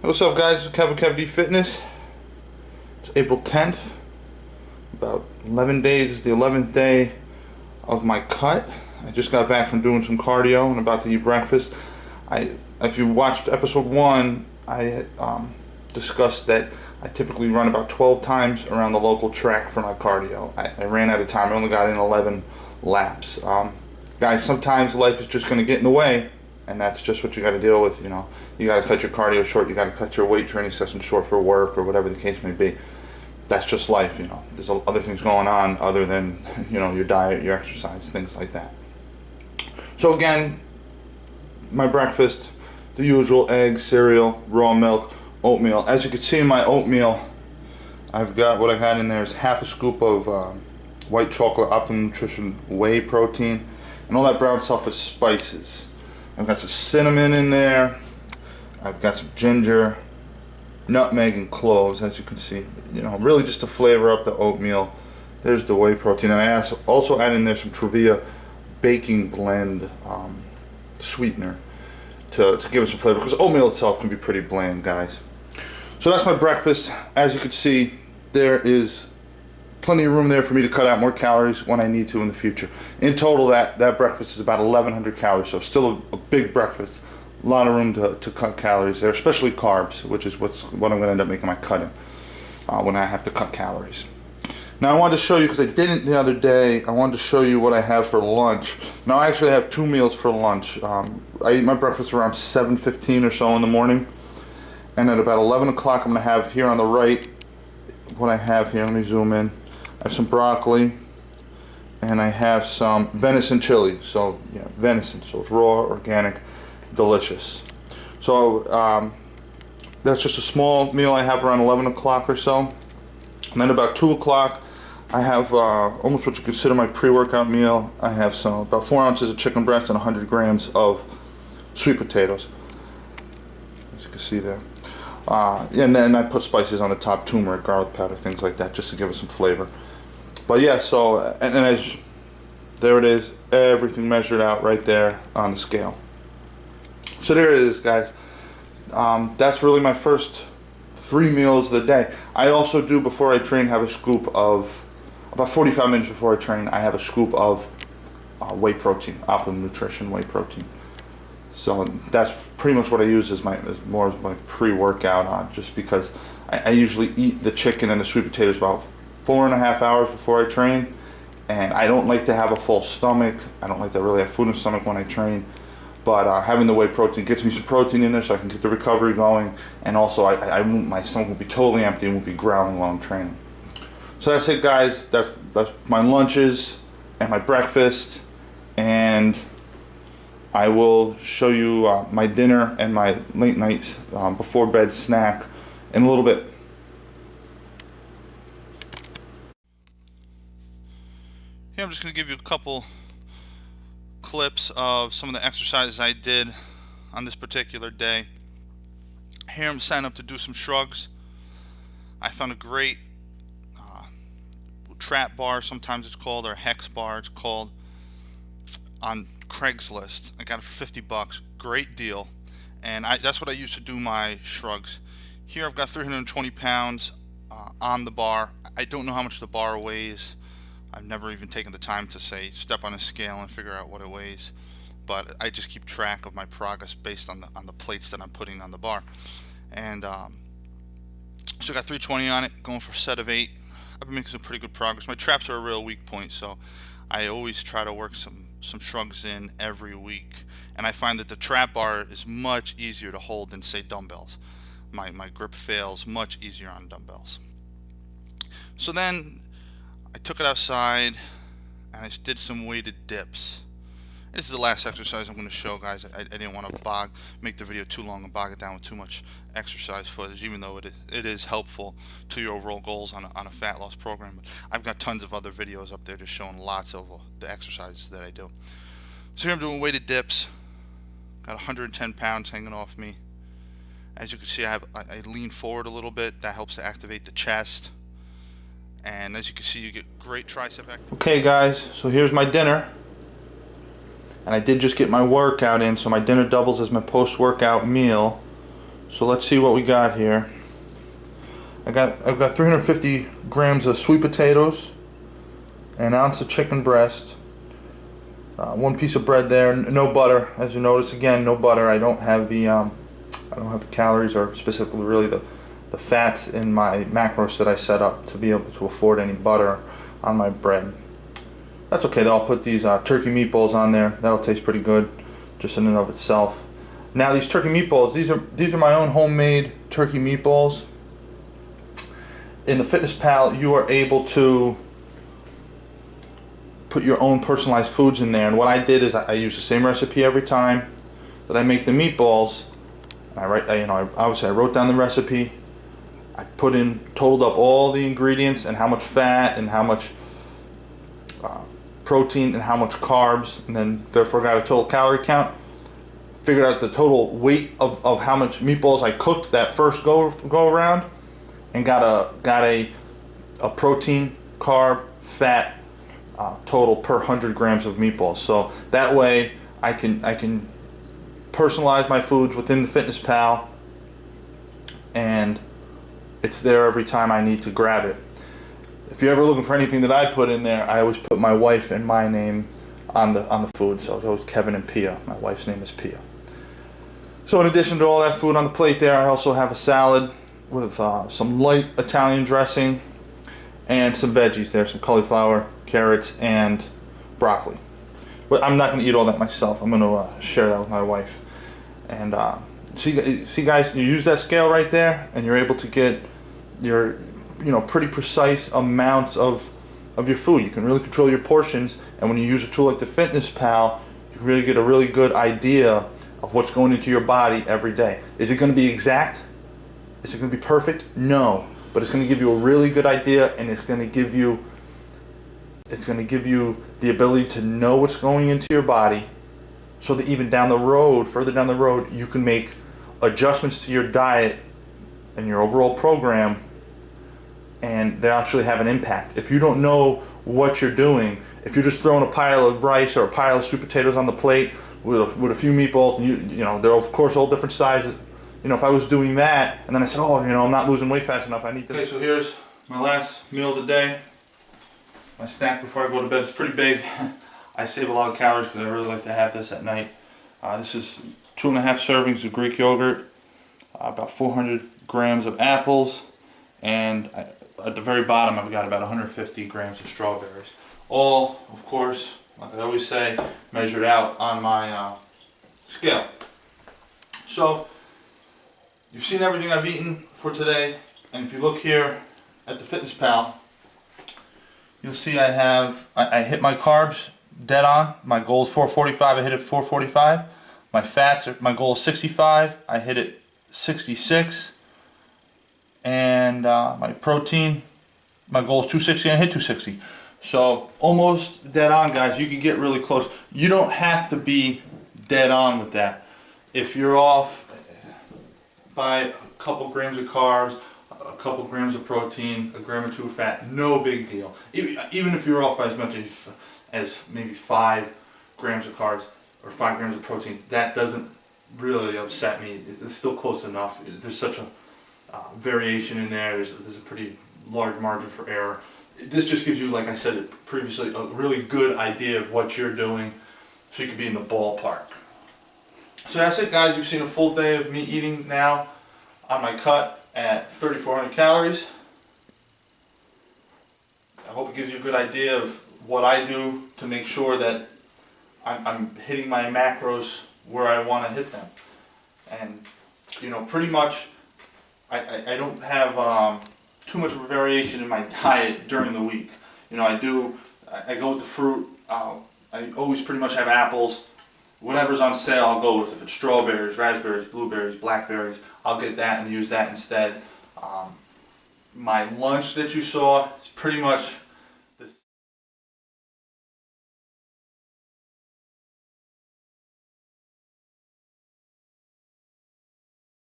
What's up, guys? It's Kev-D Fitness. It's April 10th. About 11 days. It's the 11th day of my cut. I just got back from doing some cardio and about to eat breakfast. If you watched episode 1, I discussed that I typically run about 12 times around the local track for my cardio. I ran out of time. I only got in 11 laps. Guys, sometimes life is just going to get in the way, and that's just what you got to deal with. You know, you got to cut your cardio short. You got to cut your weight training session short for work or whatever the case may be. That's just life. You know, there's other things going on other than, you know, your diet, your exercise, things like that. So again, my breakfast, the usual: eggs, cereal, raw milk, oatmeal. As you can see in my oatmeal, I've got, what I got in there is half a scoop of white chocolate Optimum Nutrition whey protein, and all that brown stuff is spices. I've got some cinnamon in there. I've got some ginger, nutmeg, and cloves, as you can see. You know, really just to flavor up the oatmeal. There's the whey protein, and I also add in there some Truvia baking blend sweetener to give it some flavor, because oatmeal itself can be pretty bland, guys. So that's my breakfast. As you can see, there is plenty of room there for me to cut out more calories when I need to in the future. In total, that breakfast is about 1,100 calories, so still a big breakfast. A lot of room to cut calories there, especially carbs, which is what I'm going to end up making my cut in when I have to cut calories. Now I wanted to show you, because I didn't the other day, I wanted to show you what I have for lunch. Now I actually have 2 meals for lunch. I eat my breakfast around 7:15 or so in the morning, and at about 11 o'clock I'm going to have here on the right what I have here. Let me zoom in. I have some broccoli, and I have some venison chili. So yeah, venison, so it's raw, organic, delicious. So that's just a small meal I have around 11 o'clock or so. And then about 2 o'clock I have almost what you consider my pre-workout meal. I have about 4 ounces of chicken breast and 100 grams of sweet potatoes, as you can see there. And then I put spices on the top: turmeric, garlic powder, things like that, just to give it some flavor. But yeah, so, and as there it is, everything measured out right there on the scale. So there it is, guys. That's really my first 3 meals of the day. I also do, before I train, have a scoop of, about 45 minutes before I train, I have a scoop of whey protein, Optimum Nutrition whey protein. So that's pretty much what I use as more as my pre-workout, just because I usually eat the chicken and the sweet potatoes about 4.5 hours before I train, and I don't like to have a full stomach. I don't like to really have food in the stomach when I train, but having the whey protein gets me some protein in there so I can get the recovery going, and also my stomach will be totally empty and won't be growling while I'm training. So that's it, guys. That's my lunches and my breakfast, and I will show you my dinner and my late night before bed snack in a little bit. Here I'm just going to give you a couple clips of some of the exercises I did on this particular day. Here I'm setting up to do some shrugs. I found a great trap bar, sometimes it's called, or hex bar it's called, on Craigslist. I got it for 50 bucks. Great deal. And that's what I use to do my shrugs. Here I've got 320 pounds on the bar. I don't know how much the bar weighs. I've never even taken the time to step on a scale and figure out what it weighs, but I just keep track of my progress based on the plates that I'm putting on the bar. And so I got 320 on it, going for a set of 8. I've been making some pretty good progress. My traps are a real weak point, so I always try to work some shrugs in every week, and I find that the trap bar is much easier to hold than, say, dumbbells. My grip fails much easier on dumbbells. So then I took it outside and I did some weighted dips. This is the last exercise I'm going to show, guys. I didn't want to make the video too long and bog it down with too much exercise footage, even though it is helpful to your overall goals on a fat loss program. But I've got tons of other videos up there just showing lots of the exercises that I do. So here I'm doing weighted dips. Got 110 pounds hanging off me. As you can see, I lean forward a little bit. That helps to activate the chest. And as you can see, you get great tricep activation. Okay, guys, so here's my dinner. And I did just get my workout in, so my dinner doubles as my post-workout meal. So let's see what we got here. I've got 350 grams of sweet potatoes, an ounce of chicken breast, one piece of bread there, no butter. As you notice, again, no butter. I don't have the calories, or specifically really the fats in my macros that I set up to be able to afford any butter on my bread. That's okay though. I'll put these turkey meatballs on there. That'll taste pretty good just in and of itself. Now these turkey meatballs, these are my own homemade turkey meatballs. In the Fitness Pal, you are able to put your own personalized foods in there, and what I did is I use the same recipe every time that I make the meatballs. I wrote down the recipe. I totaled up all the ingredients and how much fat and how much protein and how much carbs, and then therefore got a total calorie count. Figured out the total weight of how much meatballs I cooked that first go around, and got a protein, carb, fat total per 100 grams of meatballs. So that way I can personalize my foods within the Fitness Pal, and it's there every time I need to grab it. If you're ever looking for anything that I put in there, I always put my wife and my name on the food. So it's always Kevin and Pia. My wife's name is Pia. So in addition to all that food on the plate there, I also have a salad with some light Italian dressing and some veggies there, some cauliflower, carrots, and broccoli. But I'm not going to eat all that myself. I'm going to share that with my wife. And see guys, you use that scale right there, and you're able to get your pretty precise amounts of your food. You can really control your portions, and when you use a tool like the Fitness Pal, you can really get a really good idea of what's going into your body every day. Is it going to be exact? Is it going to be perfect? No, but it's going to give you a really good idea, and it's going to give you the ability to know what's going into your body, so that even further down the road, you can make adjustments to your diet and your overall program, and they actually have an impact. If you don't know what you're doing, if you're just throwing a pile of rice or a pile of sweet potatoes on the plate with a few meatballs, and they're of course all different sizes. If I was doing that, and then I said, I'm not losing weight fast enough, I need to... Okay, so here's my last meal of the day. My snack before I go to bed is pretty big. I save a lot of calories because I really like to have this at night. This is 2.5 servings of Greek yogurt, about 400 grams of apples, and at the very bottom I've got about 150 grams of strawberries. All, of course, like I always say, measured out on my scale. So, you've seen everything I've eaten for today, and if you look here at the Fitness Pal, you'll see I hit my carbs dead on. My goal is 445, I hit it 445. My fats, my goal is 65, I hit it 66. And my protein, my goal is 260, and I hit 260. So almost dead on, guys. You can get really close. You don't have to be dead on with that. If you're off by a couple grams of carbs, a couple grams of protein, a gram or two of fat, no big deal. Even if you're off by as much as maybe 5 grams of carbs or 5 grams of protein, that doesn't really upset me. It's still close enough. There's such a variation in there. There's a pretty large margin for error. This just gives you, like I said previously, a really good idea of what you're doing, so you can be in the ballpark. So that's it, guys. You've seen a full day of me eating now on my cut at 3,400 calories. I hope it gives you a good idea of what I do to make sure that I'm hitting my macros where I want to hit them. And pretty much I don't have too much of a variation in my diet during the week. I go with the fruit. I always pretty much have apples. Whatever's on sale I'll go with. If it's strawberries, raspberries, blueberries, blackberries, I'll get that and use that instead. My lunch that you saw is pretty much